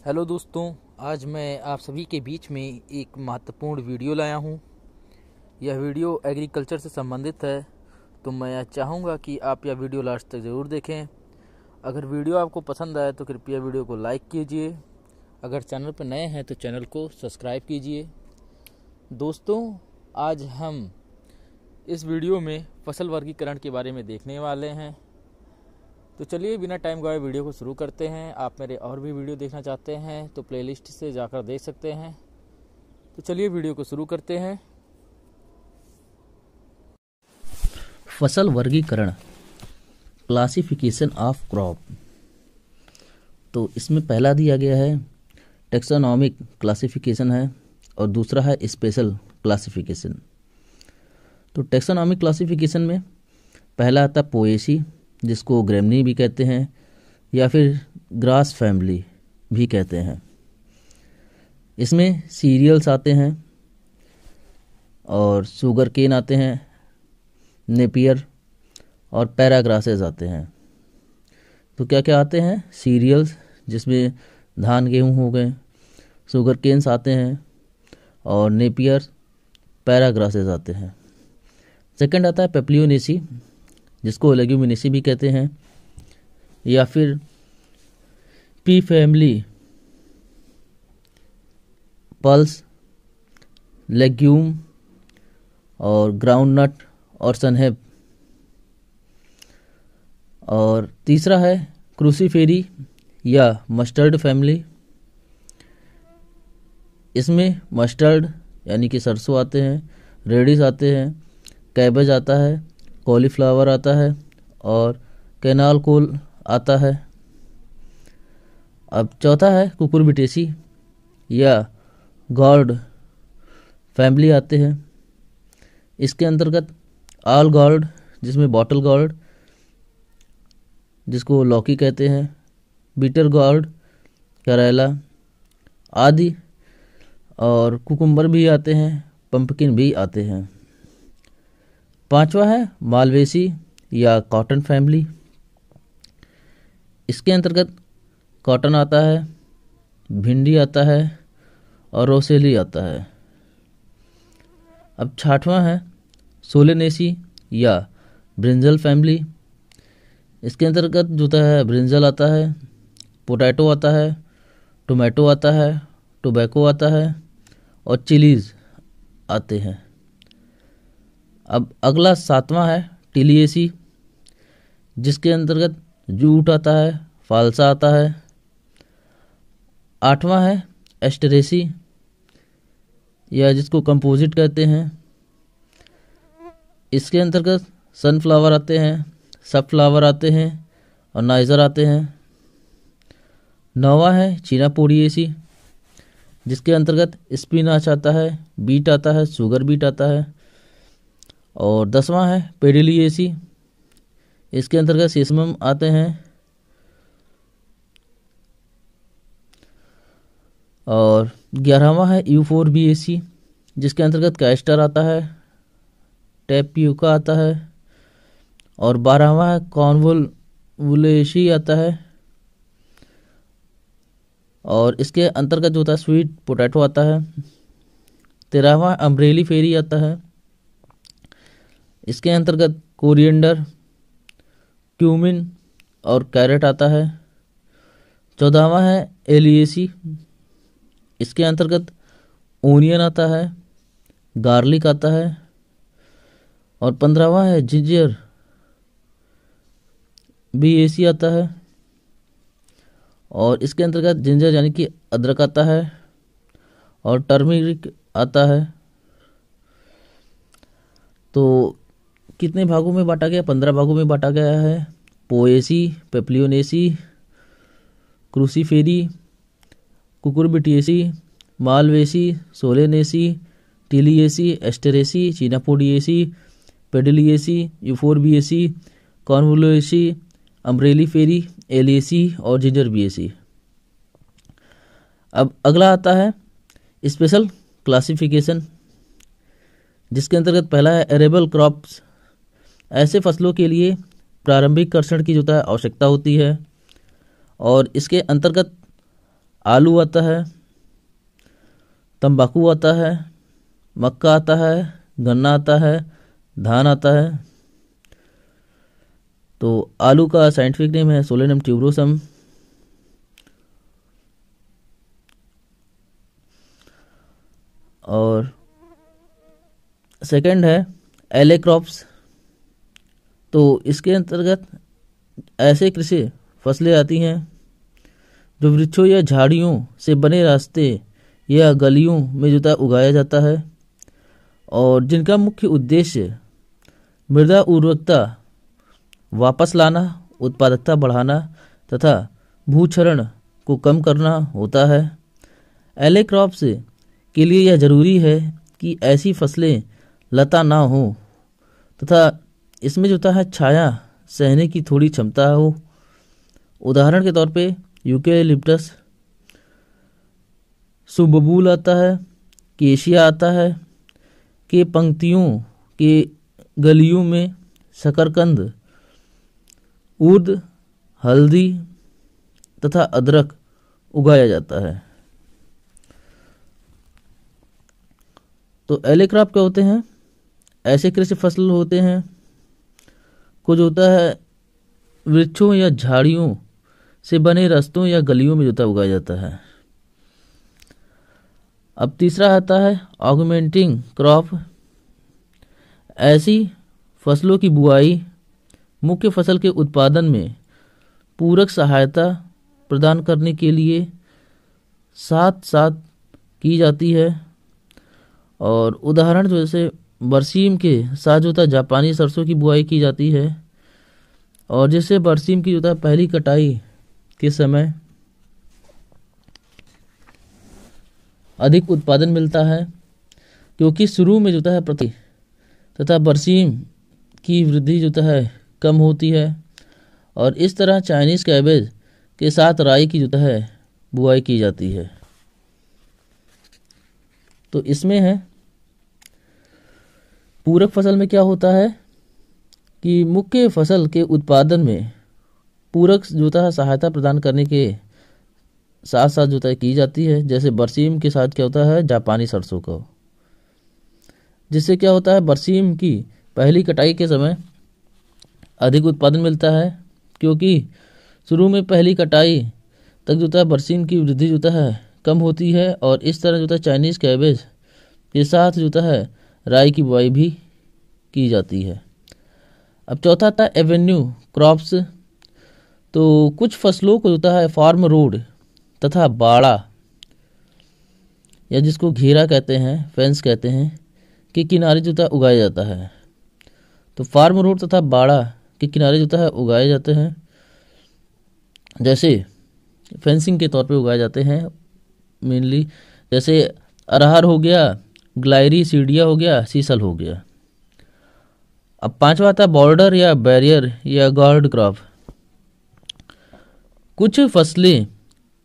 Hello दोस्तों, आज मैं आप सभी के बीच में एक महत्वपूर्ण वीडियो लाया हूँ। यह वीडियो एग्रीकल्चर से संबंधित है, तो मैं चाहूँगा कि आप यह वीडियो लास्ट तक ज़रूर देखें। अगर वीडियो आपको पसंद आए तो कृपया वीडियो को लाइक कीजिए। अगर चैनल पर नए हैं तो चैनल को सब्सक्राइब कीजिए। दोस्तों, आज हम इस वीडियो में फसल वर्गीकरण के बारे में देखने वाले हैं। तो चलिए बिना टाइम गवाए वीडियो को शुरू करते हैं। आप मेरे और भी वीडियो देखना चाहते हैं तो प्लेलिस्ट से जाकर देख सकते हैं। तो चलिए वीडियो को शुरू करते हैं। फसल वर्गीकरण, क्लासिफिकेशन ऑफ क्रॉप। तो इसमें पहला दिया गया है टेक्सोनॉमिक क्लासिफिकेशन है और दूसरा है स्पेशल क्लासिफिकेशन। तो टेक्सोनॉमिक क्लासिफिकेशन में पहला आता है पोएसी, जिसको ग्रेमनी भी कहते हैं या फिर ग्रास फैमिली भी कहते हैं। इसमें सीरियल्स आते हैं और शुगर केन आते हैं, नेपियर और पैराग्रासेस आते हैं। तो क्या क्या आते हैं? सीरियल्स, जिसमें धान गेहूँ हो गए, शुगर केन्स आते हैं और नेपियर पैराग्रासेस आते हैं। सेकंड आता है पेप्लियोनेसी, जिसको लेग्यूमिनेसी भी कहते हैं या फिर पी फैमिली, पल्स, लेग्यूम और ग्राउंडनट और सनहेब। और तीसरा है क्रूसीफेरी या मस्टर्ड फैमिली। इसमें मस्टर्ड यानी कि सरसों आते हैं, रेडिश आते हैं, कैबेज आता है, कॉलीफ्लावर आता है और कैनाल कोल आता है। अब चौथा है कुकुरबिटेसी या गॉर्ड फैमिली आते हैं। इसके अंतर्गत आल गॉर्ड, जिसमें बॉटल गॉर्ड, जिसको लौकी कहते हैं, बीटर गॉर्ड, करेला आदि, और कुकुम्बर भी आते हैं, पंपकिन भी आते हैं। पांचवा है मालवेसी या कॉटन फैमिली। इसके अंतर्गत कॉटन आता है, भिंडी आता है और रोसेली आता है। अब छठवां है सोलेनेसी या ब्रिंजल फैमिली। इसके अंतर्गत जो है ब्रिंजल आता है, पोटैटो आता है, टोमेटो आता है, टोबैको आता है और चिलीज आते हैं। अब अगला सातवां है टिलिएसी, जिसके अंतर्गत जूट आता है, फालसा आता है। आठवां है एस्टरेसी या जिसको कंपोजिट कहते हैं। इसके अंतर्गत सनफ्लावर आते हैं, सब फ्लावर आते हैं और नाइजर आते हैं। नौवां है चीना पोडिएसी, जिसके अंतर्गत स्पिनाच आता है, बीट आता है, शुगर बीट आता है। और 10वां है पेडिलिएसी, इसके अंतर्गत सेसमम आते हैं। और 11वां है यूफोरबिएसी, जिसके अंतर्गत कैस्टर आता है, टेपियोका आता है। और 12वां है कॉन्वोलुलेसी आता है। और इसके अंतर्गत जो होता है स्वीट पोटैटो आता है। 13वां अम्ब्रेली फेरी आता है। इसके अंतर्गत कोरिएंडर, क्यूमिन और कैरेट आता है। 14वां है एलिएसी, इसके अंतर्गत ओनियन आता है, गार्लिक आता है। और 15वां है जिंजर बीएसी आता है और इसके अंतर्गत जिंजर यानी कि अदरक आता है और टर्मरिक आता है। तो कितने भागों में बांटा गया? 15 भागों में बांटा गया है। पोएसी, पेप्लियोनेसी, क्रूसीफेरी, कुकुरबिटिएसी, मालवेसी, सोलेनेसी, टिलिएसी, एस्टरेसी, चीनापोडिएसी, पेडिलिएसी, यूफोरबिएसी, कॉन्वोलुलेसी, अम्ब्रेली फेरी, एलिएसी और जिंजरबिएसी। अब अगला आता है स्पेशल क्लासिफिकेशन, जिसके अंतर्गत पहला है एरेबल क्रॉप्स। ऐसे फसलों के लिए प्रारंभिक कर्षण की जो है आवश्यकता होती है और इसके अंतर्गत आलू आता है, तंबाकू आता है, मक्का आता है, गन्ना आता है, धान आता है। तो आलू का साइंटिफिक नेम है सोलेनम ट्यूबरोसम। और सेकंड है एले क्रॉप्स। तो इसके अंतर्गत ऐसे कृषि फसलें आती हैं जो वृक्षों या झाड़ियों से बने रास्ते या गलियों में जो उगाया जाता है और जिनका मुख्य उद्देश्य मृदा उर्वरकता वापस लाना, उत्पादकता बढ़ाना तथा भूक्षरण को कम करना होता है। एले क्रॉप्स के लिए यह जरूरी है कि ऐसी फसलें लता ना हो तथा इसमें जो है छाया सहने की थोड़ी क्षमता हो। उदाहरण के तौर पे यूकेलिप्टस, सुबबूल आता है, केशिया आता है, के पंक्तियों के गलियों में शकरकंद, उर्द, हल्दी तथा अदरक उगाया जाता है। तो एले क्रॉप क्या होते हैं? ऐसे कृषि फसल होते हैं कुछ होता है वृक्षों या झाड़ियों से बने रास्तों या गलियों में जो उगाया जाता है। अब तीसरा आता है ऑगमेंटिंग क्रॉप। ऐसी फसलों की बुआई मुख्य फसल के उत्पादन में पूरक सहायता प्रदान करने के लिए साथ साथ की जाती है। और उदाहरण जैसे बरसीम के साथ जो जापानी सरसों की बुआई की जाती है और जिससे बरसीम की जो पहली कटाई के समय अधिक उत्पादन मिलता है, क्योंकि शुरू में जो है प्रति तथा बरसीम की वृद्धि जो है कम होती है। और इस तरह चाइनीज कैबेज के साथ राई की जो है बुआई की जाती है। तो इसमें है पूरक फसल में क्या होता है कि मुख्य फसल के उत्पादन में पूरक जो है सहायता प्रदान करने के साथ साथ जो है की जाती है। जैसे बरसीम के साथ क्या होता है जापानी सरसों का, जिससे क्या होता है बरसीम की पहली कटाई के समय अधिक उत्पादन मिलता है, क्योंकि शुरू में पहली कटाई तक जो है बरसीम की वृद्धि जो है कम होती है। और इस तरह जो है चाइनीज कैबेज के साथ जो है राई की बुआई भी की जाती है। अब चौथा था एवेन्यू क्रॉप्स। तो कुछ फसलों को जो है फार्म रोड तथा बाड़ा या जिसको घेरा कहते हैं, फेंस कहते हैं, के किनारे जो है उगाया जाता है। तो फार्म रोड तथा बाड़ा के किनारे जो है उगाए जाते हैं, जैसे फेंसिंग के तौर पे उगाए जाते हैं मेनली। जैसे अरहर हो गया, ग्लायरी सीडिया हो गया, सीसल हो गया। अब पांचवा आता बॉर्डर या बैरियर या गार्ड क्रॉप। कुछ फसलें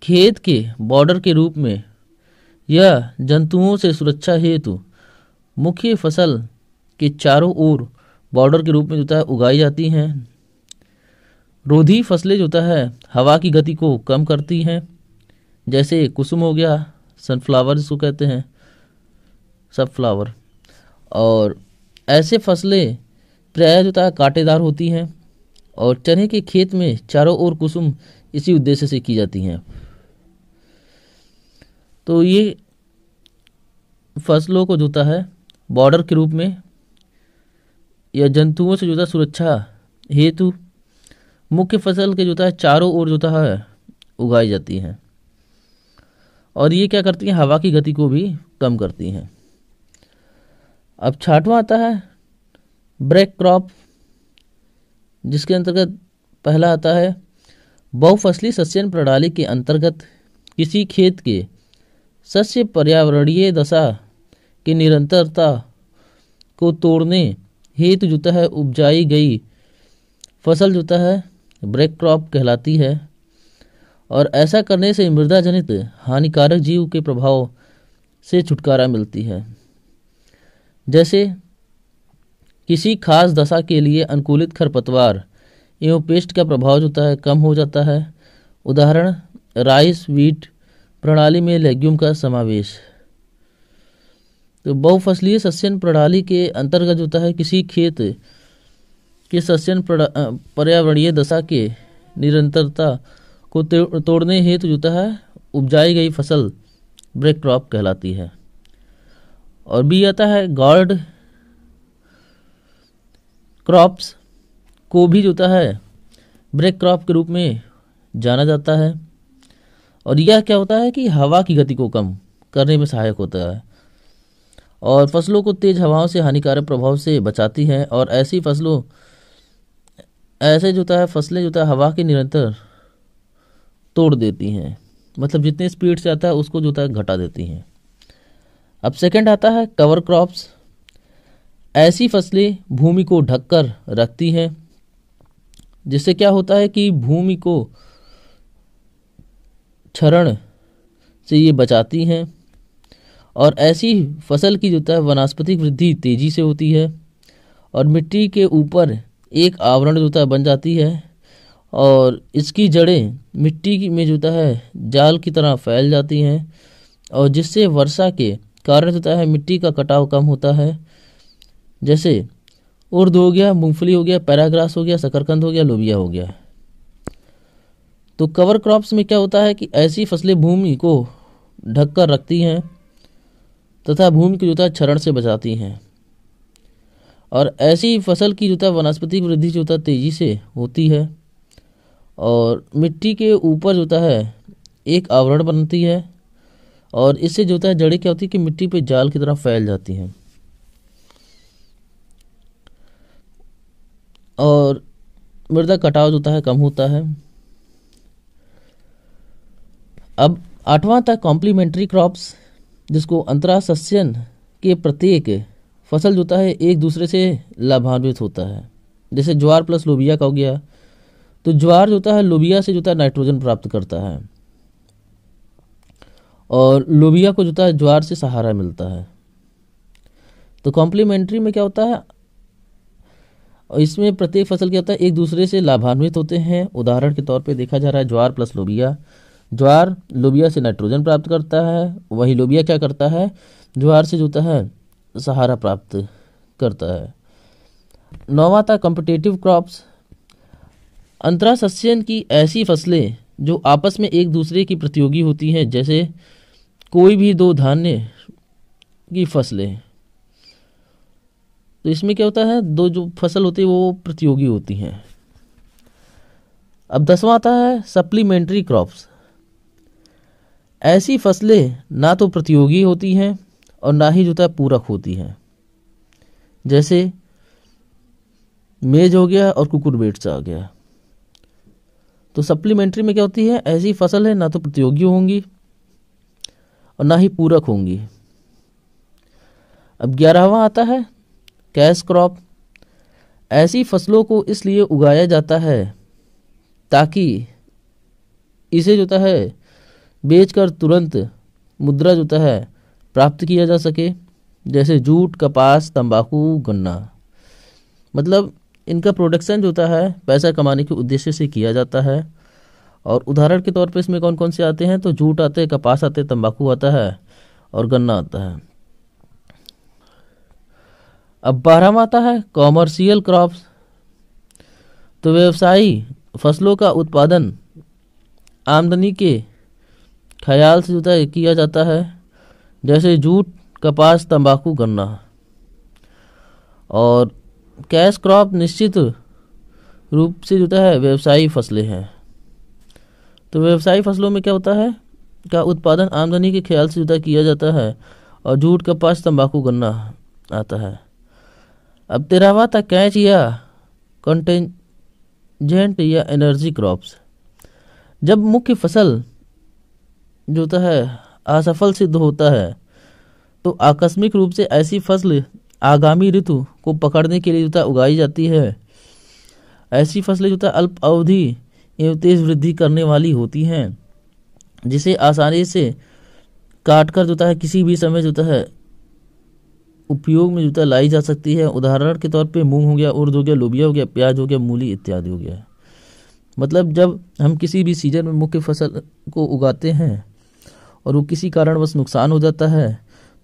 खेत के बॉर्डर के रूप में या जंतुओं से सुरक्षा हेतु मुख्य फसल के चारों ओर बॉर्डर के रूप में जो है उगाई जाती हैं। रोधी फसलें जो है हवा की गति को कम करती हैं, जैसे कुसुम हो गया, सनफ्लावर जिसको कहते हैं, सबफ्लावर। और ऐसे फसलें प्रायः जो है कांटेदार होती हैं और चने के खेत में चारों ओर कुसुम इसी उद्देश्य से की जाती हैं। तो ये फसलों को जो है बॉर्डर के रूप में या जंतुओं से जो है सुरक्षा हेतु मुख्य फसल के जो है चारों ओर जो है उगाई जाती हैं और ये क्या करती हैं हवा की गति को भी कम करती हैं। अब छठवां आता है ब्रेक क्रॉप, जिसके अंतर्गत पहला आता है बहुफसली सस्यन प्रणाली के अंतर्गत किसी खेत के सस्य पर्यावरणीय दशा की निरंतरता को तोड़ने हेतु जो है उपजाई गई फसल जो है ब्रेक क्रॉप कहलाती है। और ऐसा करने से मृदा जनित हानिकारक जीव के प्रभाव से छुटकारा मिलती है। जैसे किसी खास दशा के लिए अनुकूलित खरपतवार एवं पेस्ट का प्रभाव जो है कम हो जाता है। उदाहरण राइस, वीट, प्रणाली में लेग्यूम का समावेश। तो बहुफसलीय सस्यन प्रणाली के अंतर्गत होता है किसी खेत के सस्यन पर्यावरणीय दशा के निरंतरता को तोड़ने हेतु होता है उपजाई गई फसल ब्रेक क्रॉप कहलाती है। और भी आता है गार्ड क्रॉप्स को भी होता है ब्रेक क्रॉप के रूप में जाना जाता है। और यह क्या होता है कि हवा की गति को कम करने में सहायक होता है और फसलों को तेज हवाओं से हानिकारक प्रभाव से बचाती है। और ऐसी फसलों ऐसे जो होता है फसलें जो होता है हवा के निरंतर तोड़ देती हैं, मतलब जितने स्पीड से आता है उसको जो होता है घटा देती हैं। अब सेकंड आता है कवर क्रॉप्स। ऐसी फसलें भूमि को ढककर रखती हैं जिससे क्या होता है कि भूमि को क्षरण से ये बचाती हैं। और ऐसी फसल की जो होता है वनस्पतिक वृद्धि तेजी से होती है और मिट्टी के ऊपर एक आवरण जो होता है बन जाती है और इसकी जड़ें मिट्टी में जो होता है जाल की तरह फैल जाती हैं और जिससे वर्षा के कारण होता है मिट्टी का कटाव कम होता है। जैसे उर्द हो गया, मूंगफली हो गया, पैराग्रास हो गया, शकरकंद हो गया, लोबिया हो गया। तो कवर क्रॉप्स में क्या होता है कि ऐसी फसलें भूमि को ढककर रखती हैं तथा भूमि की जो होता है क्षरण से बचाती हैं। और ऐसी फसल की जो होता है वनस्पतिक वृद्धि जो होता है तेजी से होती है और मिट्टी के ऊपर जो होता है एक आवरण बनती है और इससे जो होता है जड़ें क्या होती है कि मिट्टी पे जाल की तरह फैल जाती हैं और मृदा कटाव जो होता है कम होता है। अब आठवां था कॉम्प्लीमेंट्री क्रॉप्स, जिसको अंतरा सस्यन के प्रत्येक फसल जो होता है एक दूसरे से लाभान्वित होता है। जैसे ज्वार प्लस लोबिया का हो गया, तो ज्वार जो होता है लोबिया से जो होता है नाइट्रोजन प्राप्त करता है और लोबिया को जो होता है ज्वार से सहारा मिलता है। तो कॉम्प्लीमेंट्री में क्या होता है, इसमें प्रत्येक फसल क्या होता है एक दूसरे से लाभान्वित होते हैं। उदाहरण के तौर पे देखा जा रहा है ज्वार प्लस लोबिया। ज्वार लोबिया से नाइट्रोजन प्राप्त करता है, वही लोबिया क्या करता है ज्वार से जो होता है सहारा प्राप्त करता है। नौवां था कॉम्पिटिटिव क्रॉप्स। अंतरा सस्यन की ऐसी फसलें जो आपस में एक दूसरे की प्रतियोगी होती हैं, जैसे कोई भी दो धान्य की फसलें। तो इसमें क्या होता है दो जो फसल होती है वो प्रतियोगी होती हैं। अब 10वां आता है सप्लीमेंट्री क्रॉप्स। ऐसी फसलें ना तो प्रतियोगी होती हैं और ना ही जो होता है पूरक होती हैं, जैसे मेज हो गया और कुकुरबिट्स आ गया। तो सप्लीमेंट्री में क्या होती है ऐसी फसल है ना तो प्रतियोगी होंगी और ना ही पूरक होंगी। अब 11वां आता है कैश क्रॉप। ऐसी फसलों को इसलिए उगाया जाता है ताकि इसे जो होता है बेचकर तुरंत मुद्रा जो होता है प्राप्त किया जा सके, जैसे जूट, कपास, तंबाकू, गन्ना। मतलब इनका प्रोडक्शन जो होता है पैसा कमाने के उद्देश्य से किया जाता है। और उदाहरण के तौर पे इसमें कौन कौन से आते हैं, तो जूट आते हैं, कपास आते हैं, तंबाकू आता है और गन्ना आता है। अब 12वां आता है कॉमर्शियल क्रॉप्स। तो व्यवसायी फसलों का उत्पादन आमदनी के ख्याल से होता है किया जाता है, जैसे जूट, कपास, तंबाकू, गन्ना। और कैश क्रॉप निश्चित रूप से जो होता है व्यवसायी फसलें हैं। तो व्यवसायी फसलों में क्या होता है का उत्पादन आमदनी के ख्याल से होता है किया जाता है और जूट, कपास, तंबाकू, गन्ना आता है। अब 13वां था कैच या कंटेंजेंट या एनर्जी क्रॉप्स। जब मुख्य फसल जो होता है असफल सिद्ध होता है तो आकस्मिक रूप से ऐसी फसल आगामी ऋतु को पकड़ने के लिए जो है उगाई जाती है। ऐसी फसलें जो है अल्प अवधि एवं तेज वृद्धि करने वाली होती हैं, जिसे आसानी से काटकर जो है किसी भी समय जो है उपयोग में जो है लाई जा सकती है। उदाहरण के तौर पे मूंग हो गया, उर्द हो गया, लोबिया हो गया, प्याज हो गया, मूली इत्यादि हो गया। मतलब जब हम किसी भी सीजन में मुख्य फसल को उगाते हैं और वो किसी कारणवश नुकसान हो जाता है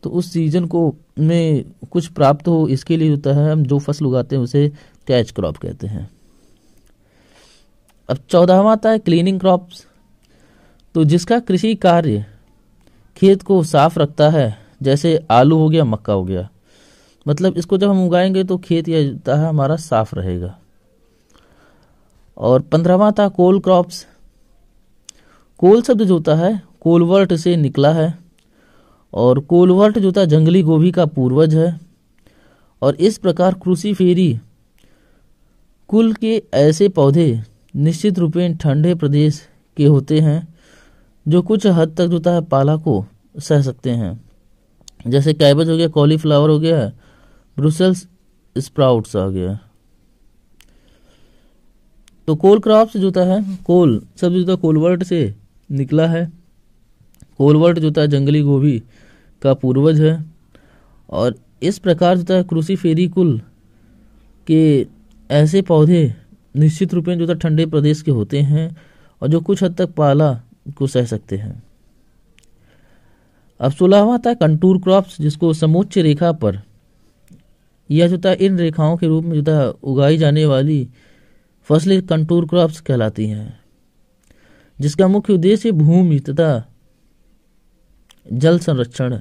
तो उस सीजन को में कुछ प्राप्त हो, इसके लिए होता है हम जो फसल उगाते हैं उसे कैच क्रॉप कहते हैं। अब 14वां आता है क्लीनिंग क्रॉप्स, तो जिसका कृषि कार्य खेत को साफ रखता है, जैसे आलू हो गया, मक्का हो गया, मतलब इसको जब हम उगाएंगे तो खेत या होता है हमारा साफ रहेगा। और 15वां था कोल क्रॉप्स। कोल शब्द जो होता है कोलवर्ट से निकला है और कोलवर्ट जो होता है जंगली गोभी का पूर्वज है। और इस प्रकार क्रूसीफेरी कुल के ऐसे पौधे निश्चित रूपेण ठंडे प्रदेश के होते हैं जो कुछ हद तक जो होता है पाला को सह सकते हैं, जैसे कैबेज हो गया, कॉलीफ्लावर हो गया, ब्रुसेल्स स्प्राउट्स आ गया। तो कोल क्रॉप्स जो होता है, कोल शब्द जो होता है कोलवर्ट से निकला है। कोलवर्ट जो होता है जंगली गोभी का पूर्वज है और इस प्रकार जो होता है क्रूसीफेरी कुल के ऐसे पौधे निश्चित रूप में जो होता है ठंडे प्रदेश के होते हैं और जो कुछ हद तक पाला को सह सकते हैं। अब 16वां था कंटूर क्रॉप्स, जिसको समोच्च रेखा पर यह जो होता है इन रेखाओं के रूप में जो होता है उगाई जाने वाली फसलें कंटूर क्रॉप्स कहलाती हैं, जिसका मुख्य उद्देश्य भूमि तथा जल संरक्षण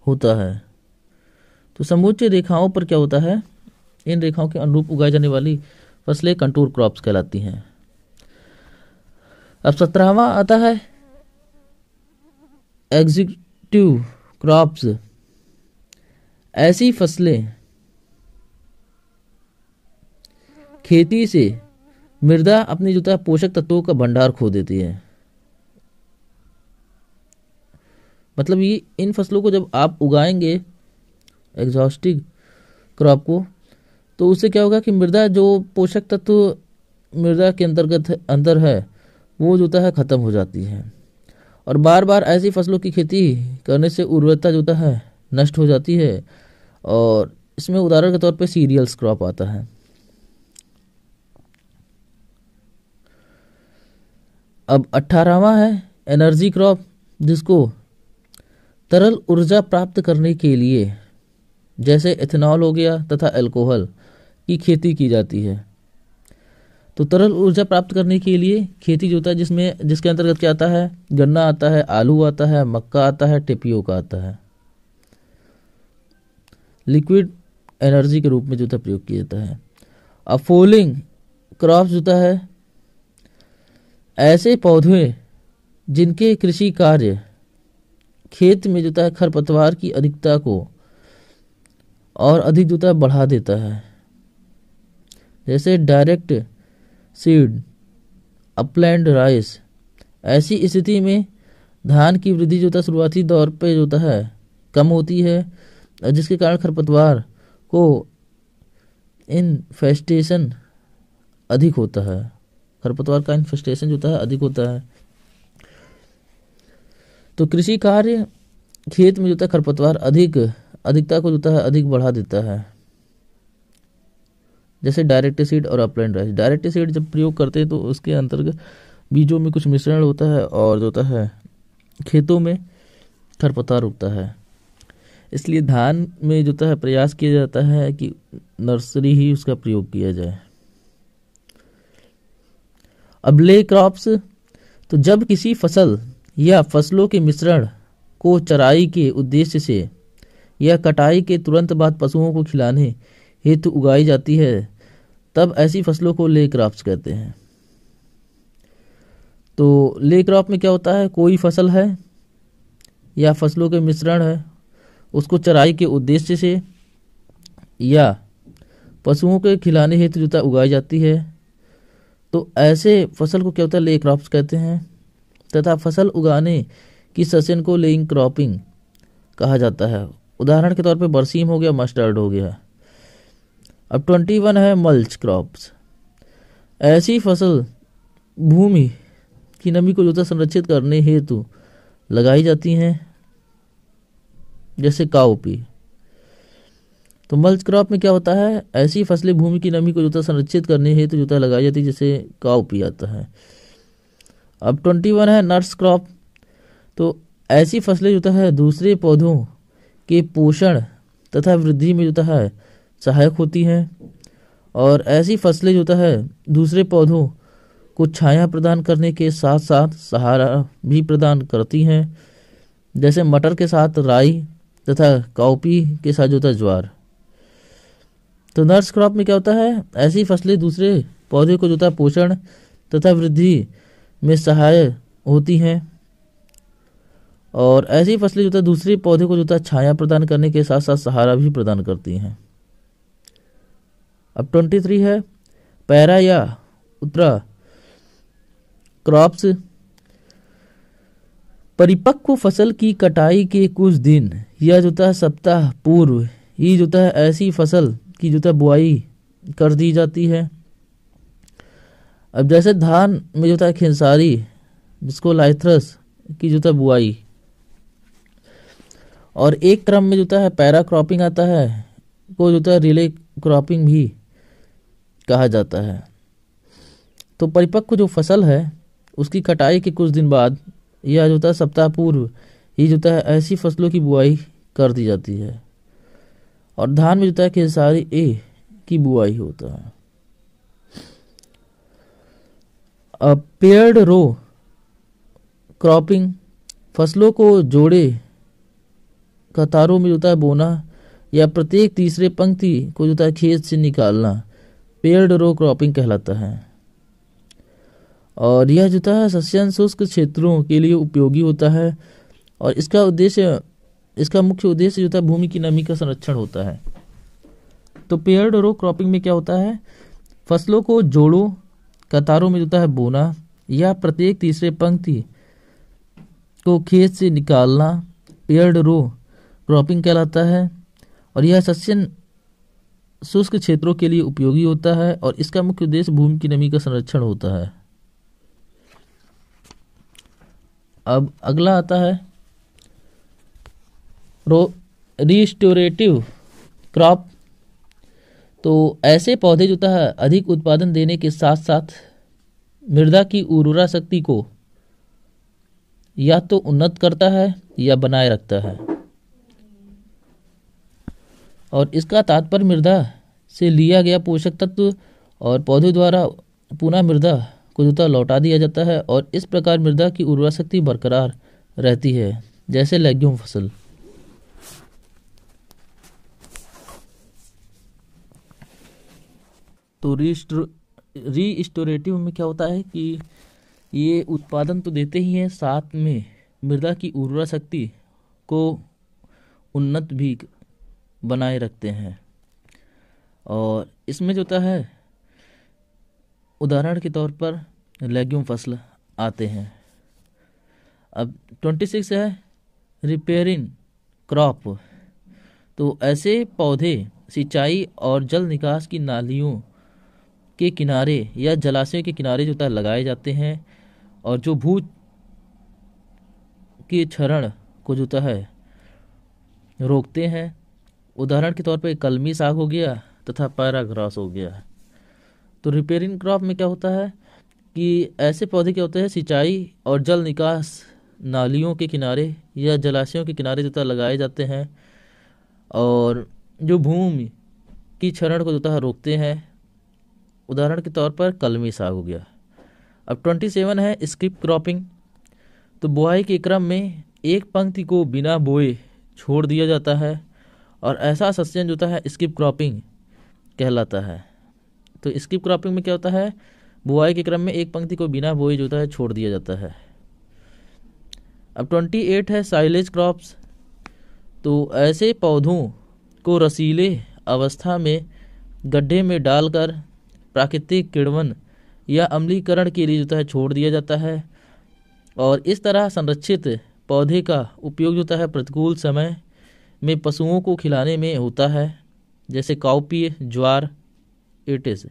होता है। तो समोच्च रेखाओं पर क्या होता है, इन रेखाओं के अनुरूप उगाई जाने वाली फसलें कंटूर क्रॉप्स कहलाती हैं। अब 17वां आता है एग्जीक्यूटिव क्रॉप्स। ऐसी फसलें खेती से मृदा अपनी जो है पोषक तत्वों का भंडार खो देती है। मतलब ये इन फसलों को जब आप उगाएंगे एग्जॉस्टिव क्रॉप को, तो उससे क्या होगा कि मृदा जो पोषक तत्व मृदा के अंतर्गत अंदर है वो जो होता है खत्म हो जाती है और बार बार ऐसी फसलों की खेती करने से उर्वरता जो होता है नष्ट हो जाती है। और इसमें उदाहरण के तौर पे सीरियल्स क्रॉप आता है। अब 18वां है एनर्जी क्रॉप, जिसको तरल ऊर्जा प्राप्त करने के लिए जैसे एथेनॉल हो गया तथा अल्कोहल की खेती की जाती है। तो तरल ऊर्जा प्राप्त करने के लिए खेती जो होता है जिसके अंतर्गत क्या आता है, गन्ना आता है, आलू आता है, मक्का आता है, टेपियोका आता है। लिक्विड एनर्जी के रूप में जो होता है प्रयोग किया जाता है। अब फोलिंग क्रॉप्स होता है ऐसे पौधे जिनके कृषि कार्य खेत में जो होता है खरपतवार की अधिकता को और अधिक जो होता है बढ़ा देता है, जैसे डायरेक्ट सीड, अपलैंड राइस। ऐसी स्थिति में धान की वृद्धि जो होता है शुरुआती दौर पे जो होता है कम होती है, जिसके कारण खरपतवार को इन्फेस्टेशन अधिक होता है। खरपतवार का इन्फेस्टेशन जो होता है अधिक होता है। तो कृषि कार्य खेत में जो होता है खरपतवार अधिकता को जो होता है अधिक बढ़ा देता है, जैसे डायरेक्ट सीड और अपलैंड राइस। डायरेक्ट सीड जब प्रयोग करते हैं तो उसके अंतर्गत बीजों में कुछ मिश्रण होता है और जो होता है खेतों में खरपतवार उगता है। इसलिए धान में जो होता है प्रयास किया जाता है कि नर्सरी ही उसका प्रयोग किया जाए। अब ले क्रॉप्स, तो जब किसी फसल या फसलों के मिश्रण को चराई के उद्देश्य से या कटाई के तुरंत बाद पशुओं को खिलाने हेतु उगाई जाती है, तब ऐसी फसलों को ले क्रॉप्स कहते हैं। तो ले क्रॉप में क्या होता है, कोई फसल है या फसलों के मिश्रण है, उसको चराई के उद्देश्य से या पशुओं के खिलाने हेतु जो उगाई जाती है, तो ऐसे फसल को क्या होता है ले क्रॉप्स कहते हैं। तथा फसल उगाने की सेशन को लेइंग क्रॉपिंग कहा जाता है। उदाहरण के तौर पे बरसीम हो गया, मस्टर्ड हो गया। अब 21 है मल्च क्रॉप्स। ऐसी फसल भूमि की नमी को जो है संरक्षित करने हेतु लगाई जाती हैं, जैसे काउपी। तो मल्च क्रॉप में क्या होता है, ऐसी फसलें भूमि की नमी को जो है संरक्षित करने हेतु जो है लगाई जाती है, जैसे काउपी आता है। अब 21 है नट्स क्रॉप। तो ऐसी फसलें जो है दूसरे पौधों के पोषण तथा वृद्धि में जो है सहायक होती हैं, और ऐसी फसलें जो है दूसरे पौधों को छाया प्रदान करने के साथ साथ सहारा भी प्रदान करती हैं, जैसे मटर के साथ राई तथा काउपी के साथ जो है ज्वार। तो नर्स क्रॉप में क्या होता है, ऐसी फसलें दूसरे पौधे को जो है पोषण तथा वृद्धि में सहायक होती हैं, और ऐसी फसलें जो है दूसरे पौधे को जो है छाया प्रदान करने के साथ साथ सहारा भी प्रदान करती हैं। अब 23 है पैरा या उत्तरा क्रॉप्स। परिपक्व फसल की कटाई के कुछ दिन या जो है सप्ताह पूर्व ही जो है ऐसी फसल की जो है बुआई कर दी जाती है। अब जैसे धान में जो है खेसारी जिसको लाइथ्रस की जो है बुआई, और एक क्रम में जो है पैरा क्रॉपिंग आता है को जो है रिले क्रॉपिंग भी कहा जाता है। तो परिपक्व जो फसल है उसकी कटाई के कुछ दिन बाद या जो है सप्ताह पूर्व ही जो है ऐसी फसलों की बुआई कर दी जाती है, और धान में जो है खेसारी ए की बुआई होता है। अब पेयर्ड रो क्रॉपिंग फसलों को जोड़े कतारों में जो है बोना या प्रत्येक तीसरे पंक्ति को जो है खेत से निकालना पेयर्ड रो क्रॉपिंग कहलाता है, और यह जो है सस्यन शुष्क क्षेत्रों के लिए उपयोगी होता है, और इसका मुख्य उद्देश्य जो है भूमि की नमी का संरक्षण होता है। तो पेयर्ड रो क्रॉपिंग में क्या होता है, फसलों को जोड़ों कतारों में जो है बोना या प्रत्येक तीसरे पंक्ति को खेत से निकालना पेयर्ड रो क्रॉपिंग कहलाता है, और यह सस्यन शुष्क क्षेत्रों के लिए उपयोगी होता है, और इसका मुख्य उद्देश्य भूमि की नमी का संरक्षण होता है। अब अगला आता है रिस्टोरेटिव क्रॉप। तो ऐसे पौधे जो है अधिक उत्पादन देने के साथ साथ मृदा की उर्वरा शक्ति को या तो उन्नत करता है या बनाए रखता है, और इसका तात्पर्य मृदा से लिया गया पोषक तत्व और पौधों द्वारा पुनः मृदा को जो लौटा दिया जाता है, और इस प्रकार मृदा की उर्वरा शक्ति बरकरार रहती है, जैसे लेग्यूम फसल। तो रीस्टोरेटिव में क्या होता है कि ये उत्पादन तो देते ही हैं, साथ में मृदा की उर्वरा शक्ति को उन्नत भी बनाए रखते हैं, और इसमें जो है उदाहरण के तौर पर लेग्यूम फसल आते हैं। अब 26 है रिपेयरिंग क्रॉप। तो ऐसे पौधे सिंचाई और जल निकास की नालियों के किनारे या जलाशयों के किनारे जो है लगाए जाते हैं, और जो भू के क्षरण को जो है रोकते हैं। उदाहरण के तौर पर कलमी साग हो गया तथा पैराग्रास हो गया। तो रिपेयरिंग क्रॉप में क्या होता है कि ऐसे पौधे क्या होते हैं सिंचाई और जल निकास नालियों के किनारे या जलाशयों के किनारे जो है लगाए जाते हैं, और जो भूमि की क्षरण को जो है रोकते हैं। उदाहरण के तौर पर कलमी साग हो गया। अब 27 है स्किप क्रॉपिंग। तो बुआई के क्रम में एक पंक्ति को बिना बोए छोड़ दिया जाता है, और ऐसा सस्यन जो है स्किप क्रॉपिंग कहलाता है। तो स्किप क्रॉपिंग में क्या होता है, बुआई के क्रम में एक पंक्ति को बिना बोए जो है छोड़ दिया जाता है। अब 28 है साइलेज क्रॉप्स। तो ऐसे पौधों को रसीले अवस्था में गड्ढे में डालकर प्राकृतिक किण्वन या अम्लीकरण के लिए जो है छोड़ दिया जाता है, और इस तरह संरक्षित पौधे का उपयोग जो है प्रतिकूल समय में पशुओं को खिलाने में होता है, जैसे काउपी ज्वार एटिस।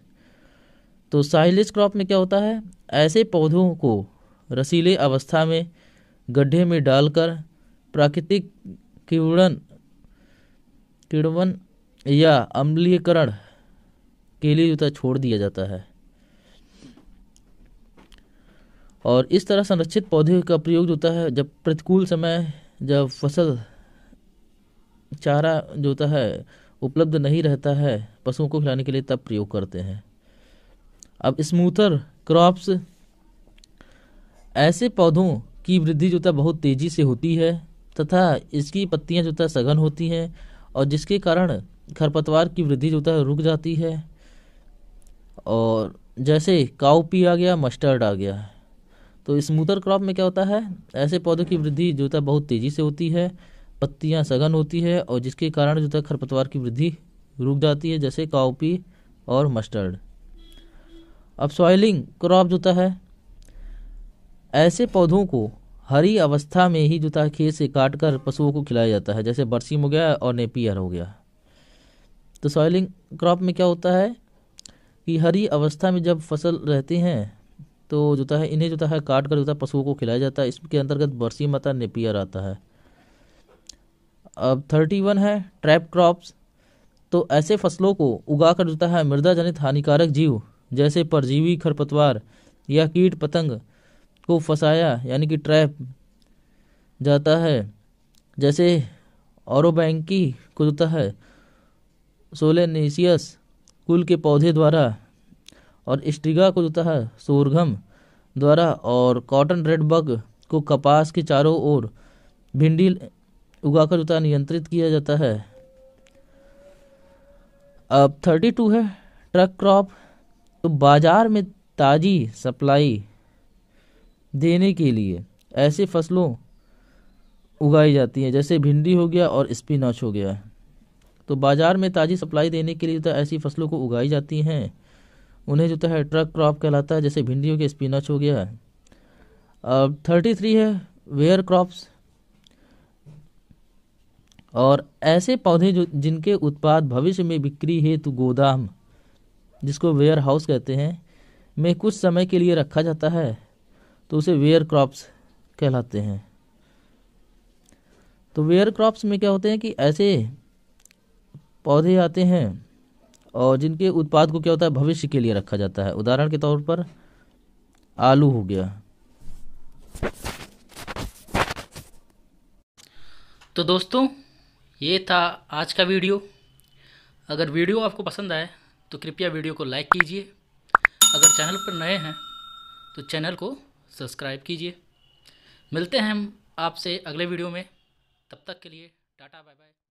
तो साइलेज क्रॉप में क्या होता है, ऐसे पौधों को रसीले अवस्था में गड्ढे में डालकर प्राकृतिक किण्वन या अम्लीकरण के लिए जो छोड़ दिया जाता है। और इस तरह संरक्षित पौधे का प्रयोग जो होता है जब प्रतिकूल समय, जब फसल चारा जो होता है उपलब्ध नहीं रहता है पशुओं को खिलाने के लिए, तब प्रयोग करते हैं। अब स्मूथर क्रॉप्स, ऐसे पौधों की वृद्धि जो होता है बहुत तेज़ी से होती है तथा इसकी पत्तियां जो होता है सघन होती हैं और जिसके कारण खरपतवार की वृद्धि जो होता है रुक जाती है। और जैसे काउपी आ गया, मस्टर्ड आ गया। तो स्मूथर क्रॉप में क्या होता है, ऐसे पौधों की वृद्धि जो होता है बहुत तेज़ी से होती है, पत्तियां सघन होती है और जिसके कारण जो होता है खरपतवार की वृद्धि रुक जाती है, जैसे काउपी और मस्टर्ड। अब सॉइलिंग क्रॉप जो होता है, ऐसे पौधों को हरी अवस्था में ही जो होता है खेत से काट कर पशुओं को खिलाया जाता है, जैसे बरसीम हो गया और नेपियर हो गया। तो सॉइलिंग क्रॉप में क्या होता है कि हरी अवस्था में जब फसल रहते हैं तो जो होता है इन्हें जो होता है काट कर जो होता है पशुओं को खिलाया जाता है। इसके अंतर्गत बरसीम आता है, नेपियर आता है। अब 31 है ट्रैप क्रॉप्स। तो ऐसे फसलों को उगाकर जो होता है मृदा जनित हानिकारक जीव जैसे परजीवी, खरपतवार या कीट पतंग को फंसाया यानी कि ट्रैप जाता है, जैसे औरोबैंकी को होता है सोलेनेसियस कुल के पौधे द्वारा और स्ट्रिगा को होता है सोरघम द्वारा और कॉटन रेड बग को कपास के चारों ओर भिंडी उगाकर होता है नियंत्रित किया जाता है। अब 32 है ट्रक क्रॉप। तो बाजार में ताज़ी सप्लाई देने के लिए ऐसे फसलों उगाई जाती हैं, जैसे भिंडी हो गया और स्पिनच हो गया। तो बाजार में ताज़ी सप्लाई देने के लिए तो ऐसी फसलों को उगाई जाती हैं, उन्हें जो है ट्रक क्रॉप कहलाता है, जैसे भिंडी हो गया, स्पिनच हो गया। अब 33 है वेयर क्रॉप्स। और ऐसे पौधे जो जिनके उत्पाद भविष्य में बिक्री हेतु गोदाम, जिसको वेयर हाउस कहते हैं, में कुछ समय के लिए रखा जाता है, तो उसे वेयर क्रॉप्स कहलाते हैं। तो वेयर क्रॉप्स में क्या होते हैं कि ऐसे पौधे आते हैं और जिनके उत्पाद को क्या होता है भविष्य के लिए रखा जाता है। उदाहरण के तौर पर आलू हो गया। तो दोस्तों, ये था आज का वीडियो। अगर वीडियो आपको पसंद आए तो कृपया वीडियो को लाइक कीजिए। अगर चैनल पर नए हैं तो चैनल को सब्सक्राइब कीजिए। मिलते हैं हम आपसे अगले वीडियो में। तब तक के लिए टाटा बाय बाय।